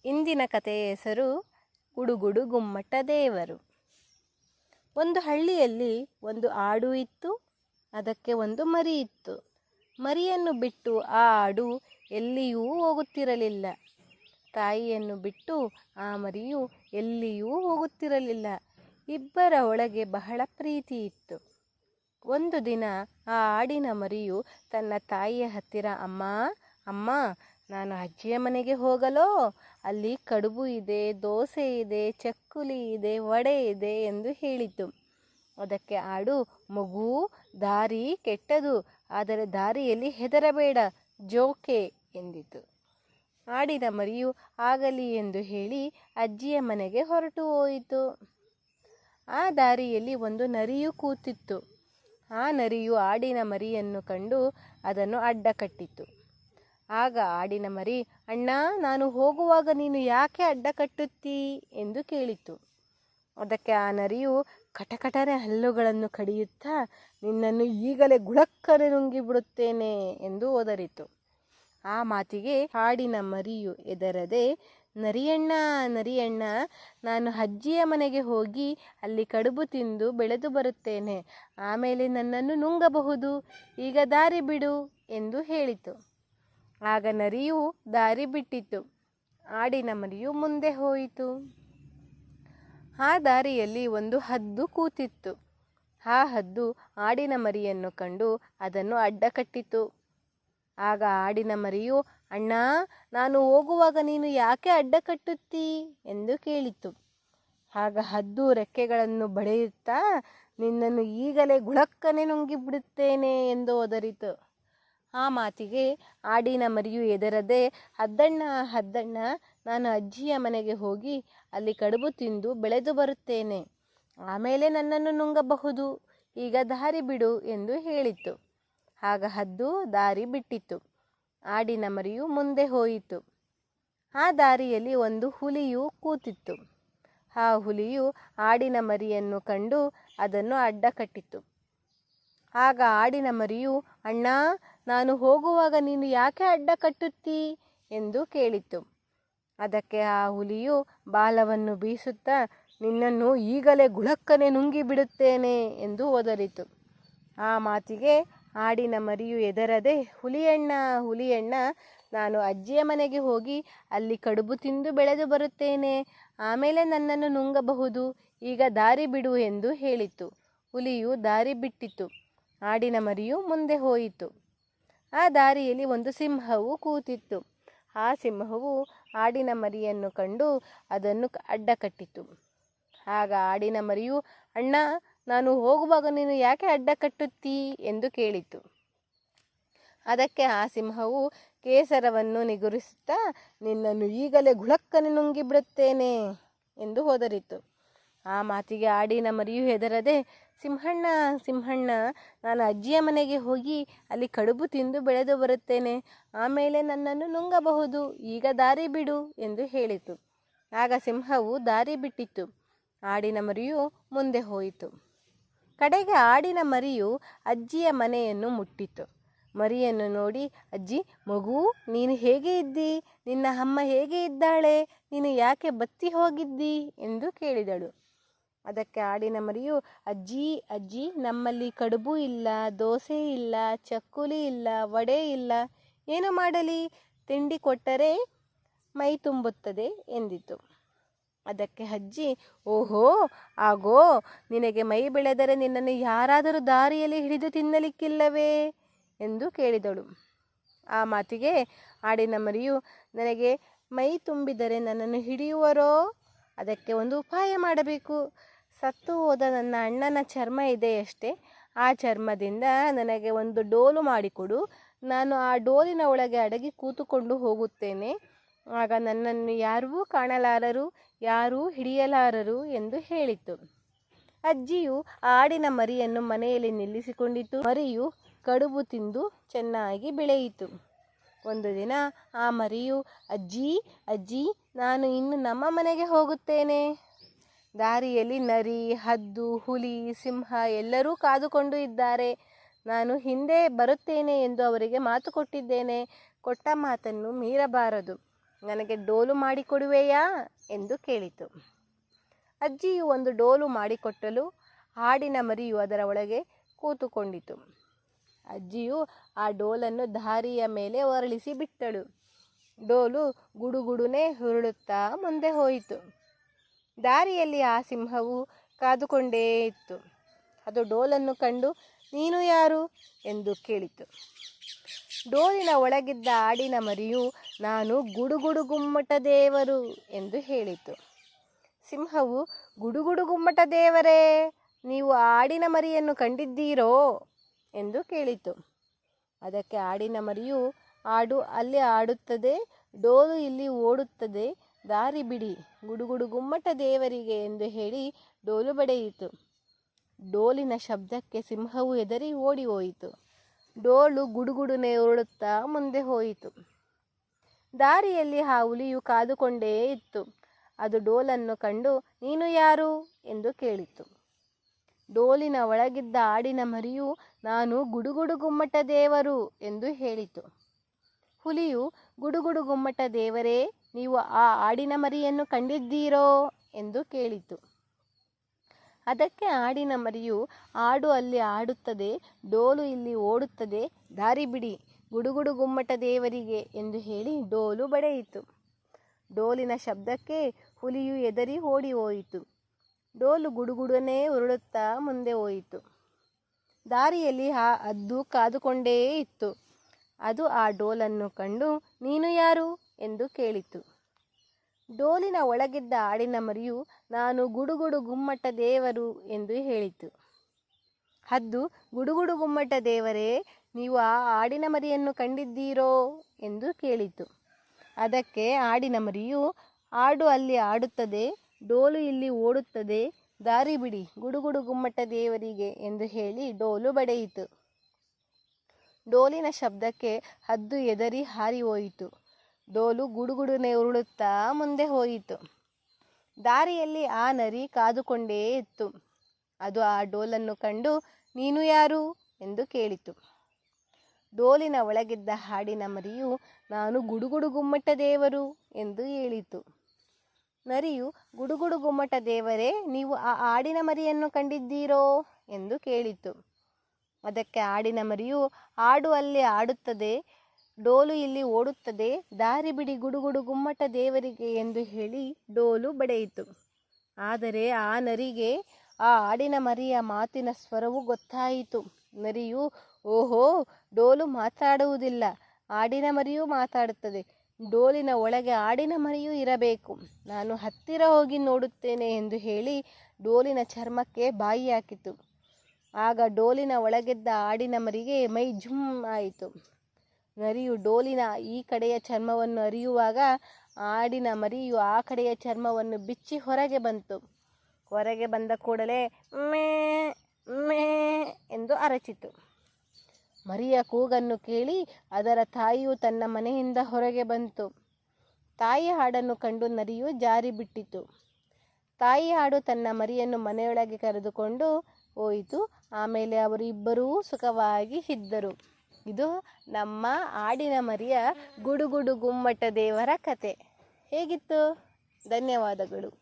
ಇಂದಿನ ಕಥೆಯ ಹೆಸರು ಗುಡುಗುಡು ಗುಮ್ಮಟ ದೇವರು. ಒಂದು ಹಳ್ಳಿಯಲ್ಲಿ ಒಂದು ಆಡು ಇತ್ತು. ಅದಕ್ಕೆ ಒಂದು ಮರಿ ಇತ್ತು. ಮರಿಯನ್ನು ಬಿಟ್ಟು ಆ ಆಡು ಎಲ್ಲಿಯೂ ಹೋಗುತ್ತಿರಲಿಲ್ಲ. ತಾಯಿಯನ್ನು ಬಿಟ್ಟು ಆ ಮರಿಯು ಎಲ್ಲಿಯೂ ಹೋಗುತ್ತಿರಲಿಲ್ಲ. ಇಬ್ಬರ ಒಳಗೆ ಬಹಳ ಪ್ರೀತಿ ಇತ್ತು. ಒಂದು ದಿನ ಆ ಆಡಿನ ಮರಿಯು ತನ್ನ ತಾಯಿಯ ಹತ್ತಿರ, ಅಮ್ಮ ಅಮ್ಮ, ನಾನು ಅಜ್ಜಿಯ ಮನೆಗೆ ಹೋಗಲೋ? ಅಲ್ಲಿ ಕಡುಬು ಇದೆ, ದೋಸೆ ಇದೆ, ಚಕ್ಕುಲಿ ಇದೆ, ವಡೆ ಇದೆ ಎಂದು ಹೇಳಿತು. ಅದಕ್ಕೆ ಆಡು, ಮಗು, ದಾರಿ ಕೆಟ್ಟದು, ಆದರೆ ದಾರಿಯಲ್ಲಿ ಹೆದರಬೇಡ, ಜೋಕೆ ಎಂದಿತು. ಆಡಿನ ಮರಿಯು ಆಗಲಿ ಎಂದು ಹೇಳಿ ಅಜ್ಜಿಯ ಮನೆಗೆ ಹೊರಟು ಹೋಯಿತು. ಆ ದಾರಿಯಲ್ಲಿ ಒಂದು ನರಿಯು ಕೂತಿತ್ತು. ಆ ನರಿಯು ಆಡಿನ ಮರಿಯನ್ನು ಕಂಡು ಅದನ್ನು ಅಡ್ಡ ಕಟ್ಟಿತು. ಆಗ ಆಡಿನ ಮರಿ, ಅಣ್ಣ, ನಾನು ಹೋಗುವಾಗ ನೀನು ಯಾಕೆ ಅಡ್ಡ ಕಟ್ಟುತ್ತೀ ಎಂದು ಕೇಳಿತು. ಅದಕ್ಕೆ ಆ ನರಿಯು ಕಟಕಟನೆ ಹಲ್ಲುಗಳನ್ನು ಕಡಿಯುತ್ತಾ, ನಿನ್ನನ್ನು ಈಗಲೇ ಗುಳಕ್ಕನೆ ನುಂಗಿಬಿಡುತ್ತೇನೆ ಎಂದು ಒದರಿತು. ಆ ಮಾತಿಗೆ ಆಡಿನ ಮರಿಯು ಹೆದರದೆ, ನರಿಯಣ್ಣ ನರಿಯಣ್ಣ, ನಾನು ಅಜ್ಜಿಯ ಮನೆಗೆ ಹೋಗಿ ಅಲ್ಲಿ ಕಡುಬು ತಿಂದು ಬೆಳೆದು ಬರುತ್ತೇನೆ, ಆಮೇಲೆ ನನ್ನನ್ನು ನುಂಗಬಹುದು, ಈಗ ದಾರಿ ಬಿಡು ಎಂದು ಹೇಳಿತು. ಆಗ ನರಿಯು ದಾರಿ ಬಿಟ್ಟಿತು. ಆಡಿನ ಮರಿಯು ಮುಂದೆ ಹೋಯಿತು. ಆ ದಾರಿಯಲ್ಲಿ ಒಂದು ಹದ್ದು ಕೂತಿತ್ತು. ಆ ಹದ್ದು ಆಡಿನ ಮರಿಯನ್ನು ಕಂಡು ಅದನ್ನು ಅಡ್ಡ ಕಟ್ಟಿತು. ಆಗ ಆಡಿನ ಮರಿಯು, ಅಣ್ಣ, ನಾನು ಹೋಗುವಾಗ ನೀನು ಯಾಕೆ ಅಡ್ಡ ಕಟ್ಟುತ್ತೀ ಎಂದು ಕೇಳಿತು. ಆಗ ಹದ್ದು ರೆಕ್ಕೆಗಳನ್ನು ಬಡಿಯುತ್ತಾ, ನಿನ್ನನ್ನು ಈಗಲೇ ಗುಳಕ್ಕನೆ ನುಂಗಿಬಿಡುತ್ತೇನೆ ಎಂದು ಒದರಿತು. ಆ ಮಾತಿಗೆ ಆಡಿನ ಮರಿಯು ಹೆದರದೆ, ಹದ್ದಣ್ಣ ಹದ್ದಣ್ಣ, ನಾನು ಅಜ್ಜಿಯ ಮನೆಗೆ ಹೋಗಿ ಅಲ್ಲಿ ಕಡುಬು ತಿಂದು ಬೆಳೆದು ಬರುತ್ತೇನೆ, ಆಮೇಲೆ ನನ್ನನ್ನು ನುಂಗಬಹುದು, ಈಗ ದಾರಿ ಬಿಡು ಎಂದು ಹೇಳಿತು. ಆಗ ಹದ್ದು ದಾರಿ ಬಿಟ್ಟಿತು. ಆಡಿನ ಮರಿಯು ಮುಂದೆ ಹೋಯಿತು. ಆ ದಾರಿಯಲ್ಲಿ ಒಂದು ಹುಲಿಯು ಕೂತಿತ್ತು. ಆ ಹುಲಿಯು ಆಡಿನ ಮರಿಯನ್ನು ಕಂಡು ಅದನ್ನು ಅಡ್ಡ ಕಟ್ಟಿತು. ಆಗ ಆಡಿನ ಮರಿಯು, ಅಣ್ಣ, ನಾನು ಹೋಗುವಾಗ ನೀನು ಯಾಕೆ ಅಡ್ಡ ಕಟ್ಟುತ್ತೀ ಎಂದು ಕೇಳಿತು. ಅದಕ್ಕೆ ಆ ಹುಲಿಯು ಬಾಲವನ್ನು ಬೀಸುತ್ತಾ, ನಿನ್ನನ್ನು ಈಗಲೇ ಗುಳಕ್ಕನೆ ನುಂಗಿಬಿಡುತ್ತೇನೆ ಎಂದು ಒದರಿತು. ಆ ಮಾತಿಗೆ ಆಡಿನ ಮರಿಯು ಹೆದರದೆ, ಹುಲಿಯಣ್ಣ ಹುಲಿಯಣ್ಣ, ನಾನು ಅಜ್ಜಿಯ ಮನೆಗೆ ಹೋಗಿ ಅಲ್ಲಿ ಕಡುಬು ತಿಂದು ಬೆಳೆದು ಬರುತ್ತೇನೆ, ಆಮೇಲೆ ನನ್ನನ್ನು ನುಂಗಬಹುದು, ಈಗ ದಾರಿ ಬಿಡು ಎಂದು ಹೇಳಿತು. ಹುಲಿಯು ದಾರಿ ಬಿಟ್ಟಿತು. ಆಡಿನ ಮರಿಯು ಮುಂದೆ ಹೋಯಿತು. ಆ ದಾರಿಯಲ್ಲಿ ಒಂದು ಸಿಂಹವು ಕೂತಿತ್ತು. ಆ ಸಿಂಹವು ಆಡಿನ ಮರಿಯನ್ನು ಕಂಡು ಅದನ್ನು ಅಡ್ಡ ಕಟ್ಟಿತು. ಆಗ ಆಡಿನ ಮರಿಯು, ಅಣ್ಣ, ನಾನು ಹೋಗುವಾಗ ನೀನು ಯಾಕೆ ಅಡ್ಡ ಕಟ್ಟುತ್ತೀ ಎಂದು ಕೇಳಿತು. ಅದಕ್ಕೆ ಆ ಸಿಂಹವು ಕೇಸರವನ್ನು ನಿಗುರಿಸುತ್ತಾ, ನಿನ್ನನ್ನು ಈಗಲೇ ಗುಳಕ್ಕನೆ ನುಂಗಿಬಿಡುತ್ತೇನೆ ಎಂದು ಒದರಿತು. ಆ ಮಾತಿಗೆ ಆಡಿನ ಮರಿಯು ಹೆದರದೆ, ಸಿಂಹಣ್ಣ ಸಿಂಹಣ್ಣ, ನಾನು ಅಜ್ಜಿಯ ಮನೆಗೆ ಹೋಗಿ ಅಲ್ಲಿ ಕಡುಬು ತಿಂದು ಬೆಳೆದು ಬರುತ್ತೇನೆ, ಆಮೇಲೆ ನನ್ನನ್ನು ನುಂಗಬಹುದು, ಈಗ ದಾರಿ ಬಿಡು ಎಂದು ಹೇಳಿತು. ಆಗ ಸಿಂಹವು ದಾರಿ ಬಿಟ್ಟಿತು. ಆಡಿನ ಮರಿಯು ಮುಂದೆ ಹೋಯಿತು. ಕಡೆಗೆ ಆಡಿನ ಮರಿಯು ಅಜ್ಜಿಯ ಮನೆಯನ್ನು ಮುಟ್ಟಿತು. ಮರಿಯನ್ನು ನೋಡಿ, ಅಜ್ಜಿ, ಮಗು, ನೀನು ಹೇಗೆ ಇದ್ದಿ? ನಿನ್ನ ಅಮ್ಮ ಹೇಗೆ ಇದ್ದಾಳೆ? ನೀನು ಯಾಕೆ ಬತ್ತಿ ಹೋಗಿದ್ದಿ ಎಂದು ಕೇಳಿದಳು. ಅದಕ್ಕೆ ಆಡಿನ ಮರಿಯು, ಅಜ್ಜಿ ಅಜ್ಜಿ, ನಮ್ಮಲ್ಲಿ ಕಡುಬು ಇಲ್ಲ, ದೋಸೆ ಇಲ್ಲ, ಚಕ್ಕುಲಿ ಇಲ್ಲ, ವಡೆ ಇಲ್ಲ, ಏನು ಮಾಡಲಿ? ತಿಂಡಿ ಕೊಟ್ಟರೆ ಮೈ ತುಂಬುತ್ತದೆ ಎಂದಿತು. ಅದಕ್ಕೆ ಅಜ್ಜಿ, ಓಹೋ ಆಗೋ, ನಿನಗೆ ಮೈ ಬೆಳೆದರೆ ನಿನ್ನನ್ನು ಯಾರಾದರೂ ದಾರಿಯಲ್ಲಿ ಹಿಡಿದು ತಿನ್ನಲಿಕ್ಕಿಲ್ಲವೇ ಎಂದು ಕೇಳಿದಳು. ಆ ಮಾತಿಗೆ ಆಡಿನ ಮರಿಯು, ನನಗೆ ಮೈ ತುಂಬಿದರೆ ನನ್ನನ್ನು ಹಿಡಿಯುವರೋ? ಅದಕ್ಕೆ ಒಂದು ಉಪಾಯ ಮಾಡಬೇಕು. ಸತ್ತು ಹೋದ ನನ್ನ ಅಣ್ಣನ ಚರ್ಮ ಇದೆಯಷ್ಟೇ, ಆ ಚರ್ಮದಿಂದ ನನಗೆ ಒಂದು ಡೋಲು ಮಾಡಿಕೊಡು, ನಾನು ಆ ಡೋಲಿನ ಒಳಗೆ ಅಡಗಿ ಕೂತುಕೊಂಡು ಹೋಗುತ್ತೇನೆ, ಆಗ ನನ್ನನ್ನು ಯಾರೂ ಕಾಣಲಾರರು, ಯಾರೂ ಹಿಡಿಯಲಾರರು ಎಂದು ಹೇಳಿತು. ಅಜ್ಜಿಯು ಆಡಿನ ಮರಿಯನ್ನು ಮನೆಯಲ್ಲಿ ನಿಲ್ಲಿಸಿಕೊಂಡಿತು. ಮರಿಯು ಕಡುಬು ತಿಂದು ಚೆನ್ನಾಗಿ ಬೆಳೆಯಿತು. ಒಂದು ದಿನ ಆ ಮರಿಯು, ಅಜ್ಜಿ ಅಜ್ಜಿ, ನಾನು ಇನ್ನು ನಮ್ಮ ಮನೆಗೆ ಹೋಗುತ್ತೇನೆ, ದಾರಿಯಲ್ಲಿ ನರಿ, ಹದ್ದು, ಹುಲಿ, ಸಿಂಹ ಎಲ್ಲರೂ ಕಾದುಕೊಂಡು ಇದ್ದಾರೆ, ನಾನು ಹಿಂದೆ ಬರುತ್ತೇನೆ ಎಂದು ಅವರಿಗೆ ಮಾತು ಕೊಟ್ಟಿದ್ದೇನೆ, ಕೊಟ್ಟ ಮಾತನ್ನು ಮೀರಬಾರದು, ನನಗೆ ಡೋಲು ಮಾಡಿಕೊಡುವೆಯಾ ಎಂದು ಕೇಳಿತು. ಅಜ್ಜಿಯು ಒಂದು ಡೋಲು ಮಾಡಿಕೊಟ್ಟಲು. ಆಡಿನ ಮರಿಯು ಅದರ ಒಳಗೆ ಕೂತುಕೊಂಡಿತು. ಅಜ್ಜಿಯು ಆ ಡೋಲನ್ನು ದಾರಿಯ ಮೇಲೆ ಹೊರಳಿಸಿ ಬಿಟ್ಟಳು. ಡೋಲು ಗುಡುಗುಡುನೆ ಹುರುಳುತ್ತಾ ಮುಂದೆ ಹೋಯಿತು. ದಾರಿಯಲ್ಲಿ ಆ ಸಿಂಹವು ಕಾದುಕೊಂಡೇ ಇತ್ತು. ಅದು ಡೋಲನ್ನು ಕಂಡು ನೀನು ಯಾರು ಎಂದು ಕೇಳಿತು. ಡೋಲಿನ ಒಳಗಿದ್ದ ಆಡಿನ ಮರಿಯು ನಾನು ಗುಡುಗುಡು ಗುಮ್ಮಟ ದೇವರು ಎಂದು ಹೇಳಿತು. ಸಿಂಹವು ಗುಡುಗುಡು ಗುಮ್ಮಟ ದೇವರೇ, ನೀವು ಆಡಿನ ಮರಿಯನ್ನು ಕಂಡಿದ್ದೀರೋ ಎಂದು ಕೇಳಿತು. ಅದಕ್ಕೆ ಆಡಿನ ಮರಿಯು ಆಡು ಅಲ್ಲಿ ಆಡುತ್ತದೆ, ಡೋಲು ಇಲ್ಲಿ ಓಡುತ್ತದೆ, ದಾರಿ ಬಿಡಿ ಗುಡುಗುಡು ಗುಮ್ಮಟ ದೇವರಿಗೆ ಎಂದು ಹೇಳಿ ಡೋಲು ಬಡಿಯಿತು. ಡೋಲಿನ ಶಬ್ದಕ್ಕೆ ಸಿಂಹವು ಹೆದರಿ ಓಡಿ ಹೋಯಿತು. ಡೋಲು ಗುಡುಗುಡುನೆ ಉರುಳುತ್ತಾ ಮುಂದೆ ಹೋಯಿತು. ದಾರಿಯಲ್ಲಿ ಆ ಹುಲಿಯು ಕಾದುಕೊಂಡೇ ಇತ್ತು. ಅದು ಡೋಲನ್ನು ಕಂಡು ನೀನು ಯಾರು ಎಂದು ಕೇಳಿತು. ಡೋಲಿನ ಒಳಗಿದ್ದ ಆಡಿನ ಮರಿಯು ನಾನು ಗುಡುಗುಡು ಗುಮ್ಮಟ ದೇವರು ಎಂದು ಹೇಳಿತು. ಹುಲಿಯು ಗುಡುಗುಡು ಗುಮ್ಮಟ ದೇವರೇ, ನೀವು ಆ ಆಡಿನ ಮರಿಯನ್ನು ಕಂಡಿದ್ದೀರೋ ಎಂದು ಕೇಳಿತು. ಅದಕ್ಕೆ ಆಡಿನ ಮರಿಯು ಆಡು ಅಲ್ಲಿ ಆಡುತ್ತದೆ, ಡೋಲು ಇಲ್ಲಿ ಓಡುತ್ತದೆ, ದಾರಿ ಬಿಡಿ ಗುಡುಗುಡು ಗುಮ್ಮಟ ದೇವರಿಗೆ ಎಂದು ಹೇಳಿ ಡೋಲು ಬಡಿಯಿತು. ಡೋಲಿನ ಶಬ್ದಕ್ಕೆ ಹುಲಿಯು ಹೆದರಿ ಓಡಿ ಹೋಯಿತು. ಡೋಲು ಗುಡುಗುಡನೆ ಉರುಳುತ್ತಾ ಮುಂದೆ ಹೋಯಿತು. ದಾರಿಯಲ್ಲಿ ಆ ಹದ್ದು ಕಾದುಕೊಂಡೇ ಇತ್ತು. ಅದು ಆ ಡೋಲನ್ನು ಕಂಡು ನೀನು ಯಾರು ಎಂದು ಕೇಳಿತು. ಡೋಲಿನ ಒಳಗಿದ್ದ ಆಡಿನ ಮರಿಯು ನಾನು ಗುಡುಗುಡು ಗುಮ್ಮಟ ದೇವರು ಎಂದು ಹೇಳಿತು. ಹದ್ದು ಗುಡುಗುಡು ಗುಮ್ಮಟ ದೇವರೇ, ನೀವು ಆ ಆಡಿನ ಮರಿಯನ್ನು ಕಂಡಿದ್ದೀರೋ ಎಂದು ಕೇಳಿತು. ಅದಕ್ಕೆ ಆಡಿನ ಮರಿಯು ಆಡು ಅಲ್ಲಿ ಆಡುತ್ತದೆ, ಡೋಲು ಇಲ್ಲಿ ಓಡುತ್ತದೆ, ದಾರಿ ಬಿಡಿ ಗುಡುಗುಡು ಗುಮ್ಮಟ ದೇವರಿಗೆ ಎಂದು ಹೇಳಿ ಡೋಲು ಬಡಿಯಿತು. ಡೋಲಿನ ಶಬ್ದಕ್ಕೆ ಹದ್ದು ಹೆದರಿ ಹಾರಿ ಹೋಯಿತು. ಡೋಲು ಗುಡುಗುಡುನೆ ಉರುಳುತ್ತಾ ಮುಂದೆ ಹೋಯಿತು. ದಾರಿಯಲ್ಲಿ ಆ ನರಿ ಕಾದುಕೊಂಡೇ ಇತ್ತು. ಅದು ಆ ಡೋಲನ್ನು ಕಂಡು ನೀನು ಯಾರು ಎಂದು ಕೇಳಿತು. ಡೋಲಿನ ಒಳಗಿದ್ದ ಹಾಡಿನ ಮರಿಯು ನಾನು ಗುಡುಗುಡು ಗುಮ್ಮಟ ದೇವರು ಎಂದು ಹೇಳಿತು. ನರಿಯು ಗುಡುಗುಡು ಗುಮ್ಮಟ ದೇವರೇ, ನೀವು ಆ ಆಡಿನ ಮರಿಯನ್ನು ಕಂಡಿದ್ದೀರೋ ಎಂದು ಕೇಳಿತು. ಅದಕ್ಕೆ ಆಡಿನ ಮರಿಯು ಆಡು ಅಲ್ಲಿ ಆಡುತ್ತದೆ, ಡೋಲು ಇಲ್ಲಿ ಓಡುತ್ತದೆ, ದಾರಿ ಬಿಡಿ ಗುಡುಗುಡು ಗುಮ್ಮಟ ದೇವರಿಗೆ ಎಂದು ಹೇಳಿ ಡೋಲು ಬಡಿಯಿತು. ಆದರೆ ಆ ನರಿಗೆ ಆ ಆಡಿನ ಮರಿಯ ಮಾತಿನ ಸ್ವರವು ಗೊತ್ತಾಯಿತು. ನರಿಯು ಓಹೋ, ಡೋಲು ಮಾತಾಡುವುದಿಲ್ಲ, ಆಡಿನ ಮರಿಯೂ ಮಾತಾಡುತ್ತದೆ, ಡೋಲಿನ ಒಳಗೆ ಆಡಿನ ಮರಿಯೂ ಇರಬೇಕು, ನಾನು ಹತ್ತಿರ ಹೋಗಿ ನೋಡುತ್ತೇನೆ ಎಂದು ಹೇಳಿ ಡೋಲಿನ ಚರ್ಮಕ್ಕೆ ಬಾಯಿ ಹಾಕಿತು. ಆಗ ಡೋಲಿನ ಒಳಗಿದ್ದ ಆಡಿನ ಮರಿಗೆ ಮೈ ಜುಮ್ ಆಯಿತು. ನರಿಯು ಡೋಲಿನ ಈ ಕಡೆಯ ಚರ್ಮವನ್ನು ಅರಿಯುವಾಗ ಆಡಿನ ಮರಿಯು ಆ ಕಡೆಯ ಚರ್ಮವನ್ನು ಬಿಚ್ಚಿ ಹೊರಗೆ ಬಂತು. ಹೊರಗೆ ಬಂದ ಕೂಡಲೇ ಮೇ ಮೇ ಎಂದು ಅರಚಿತು. ಮರಿಯ ಕೂಗನ್ನು ಕೇಳಿ ಅದರ ತಾಯಿಯು ತನ್ನ ಮನೆಯಿಂದ ಹೊರಗೆ ಬಂತು. ತಾಯಿ ಹಾಡನ್ನು ಕಂಡು ನರಿಯು ಜಾರಿ ಬಿಟ್ಟಿತು. ತಾಯಿ ಹಾಡು ತನ್ನ ಮರಿಯನ್ನು ಮನೆಯೊಳಗೆ ಕರೆದುಕೊಂಡು ಹೋಯಿತು. ಆಮೇಲೆ ಅವರು ಇಬ್ಬರೂ ಸುಖವಾಗಿ ಇದ್ದರು. ಇದು ನಮ್ಮ ಆಡಿನ ಮರಿಯ ಗುಡುಗುಡು ಗುಮ್ಮಟ ದೇವರ ಕತೆ. ಹೇಗಿತ್ತು? ಧನ್ಯವಾದಗಳು.